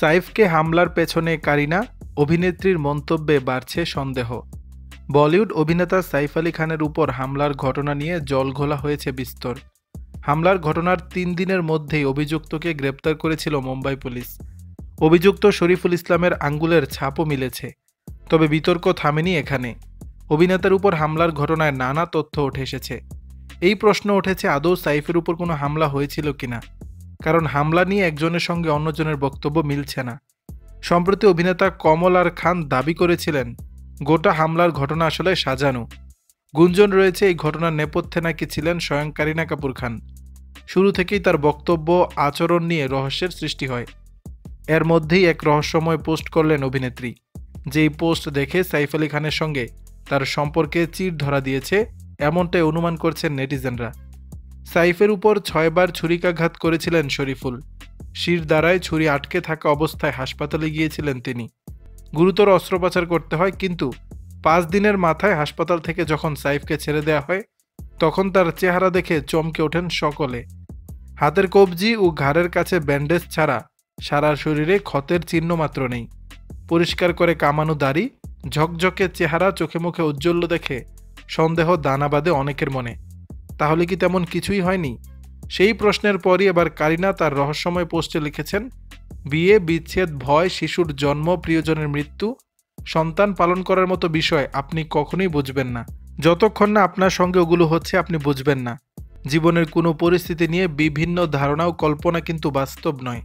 সাইফকে হামলার পেছনে কারিনা, অভিনেত্রীর মন্তব্যে বাড়ছে সন্দেহ। বলিউড অভিনেতা সাইফ আলী খানের উপর হামলার ঘটনা নিয়ে জলঘোলা হয়েছে বিস্তর। হামলার ঘটনার ৩ দিনের মধ্যেই অভিযুক্তকে গ্রেপ্তার করেছিল মুম্বাই পুলিশ। অভিযুক্ত শরীফুল ইসলামের আঙ্গুলের ছাপও মিলেছে। তবে বিতর্ক থামেনি এখানে। অভিনেতার উপর হামলার ঘটনায় নানা তথ্য উঠে এসেছে। এই প্রশ্ন উঠেছে, আদৌ সাইফের উপর কোনো হামলা হয়েছিল কিনা, কারণ হামলা নিয়ে একজনের সঙ্গে অন্যজনের বক্তব্য মিলছে না। সম্প্রতি অভিনেতা কমল আর খান দাবি করেছিলেন গোটা হামলার ঘটনা আসলে সাজানো। গুঞ্জন রয়েছে এই ঘটনার নেপথ্যে নাকি ছিলেন স্বয়ং কারিনা কাপুর খান। শুরু থেকেই তার বক্তব্য আচরণ নিয়ে রহস্যের সৃষ্টি হয়। এর মধ্যেই এক রহস্যময় পোস্ট করলেন অভিনেত্রী। যেই পোস্ট দেখে সাইফ আলী খানের সঙ্গে তার সম্পর্কে চির ধরা দিয়েছে, এমনটাই অনুমান করছেন নেটিজেনরা। সাইফের উপর ৬ বার ছুরিকাঘাত করেছিলেন শরীফুল। শির দ্বারায় ছুরি আটকে থাকা অবস্থায় হাসপাতালে গিয়েছিলেন তিনি। গুরুতর অস্ত্রোপচার করতে হয়, কিন্তু ৫ দিনের মাথায় হাসপাতাল থেকে যখন সাইফকে ছেড়ে দেওয়া হয়, তখন তার চেহারা দেখে চমকে ওঠেন সকলে। হাতের কবজি ও ঘাড়ের কাছে ব্যান্ডেজ ছাড়া সারা শরীরে ক্ষতের চিহ্ন মাত্র নেই। পরিষ্কার করে কামানো দাড়ি, ঝকঝকে চেহারা, চোখে মুখে ঔজ্জ্বল্য দেখে সন্দেহ দানা বাঁধে অনেকের মনে। তাহলে কি তেমন কিছুই হয়নি? সেই প্রশ্নের পরই এবার কারিনা তার রহস্যময় পোস্টে লিখেছেন, বিয়ে, বিচ্ছেদ, ভয়, শিশুর জন্ম, প্রিয়জনের মৃত্যু, সন্তান পালন করার মতো বিষয় আপনি কখনোই বুঝবেন না। যতক্ষণ না আপনার সঙ্গে ওগুলো হচ্ছে আপনি বুঝবেন না। জীবনের কোনো পরিস্থিতি নিয়ে বিভিন্ন ধারণা ও কল্পনা কিন্তু বাস্তব নয়।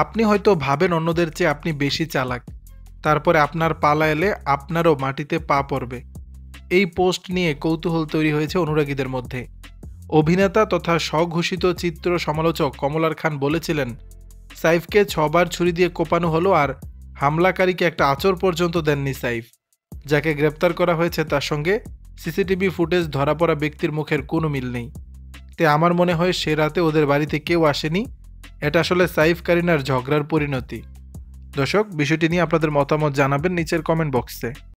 আপনি হয়তো ভাবেন অন্যদের চেয়ে আপনি বেশি চালাক, তারপরে আপনার পালা এলে আপনারও মাটিতে পা পড়বে। এই পোস্ট নিয়ে কৌতূহল তৈরি হয়েছে অনুরাগীদের মধ্যে। অভিনেতা তথা স্বঘোষিত চিত্র সমালোচক কমলার খান বলেছিলেন, সাইফকে ৬ বার ছুরি দিয়ে কোপানো হলো, আর হামলাকারীকে একটা আঁচড় পর্যন্ত দেননি সাইফ। যাকে গ্রেপ্তার করা হয়েছে তার সঙ্গে সিসিটিভি ফুটেজ ধরা পড়া ব্যক্তির মুখের কোনো মিল নেই। তে আমার মনে হয় সে রাতে ওদের বাড়িতে কেউ আসেনি। এটা আসলে সাইফ কারিনার ঝগড়ার পরিণতি। দর্শক, বিষয়টি নিয়ে আপনাদের মতামত জানাবেন নিচের কমেন্ট বক্সে।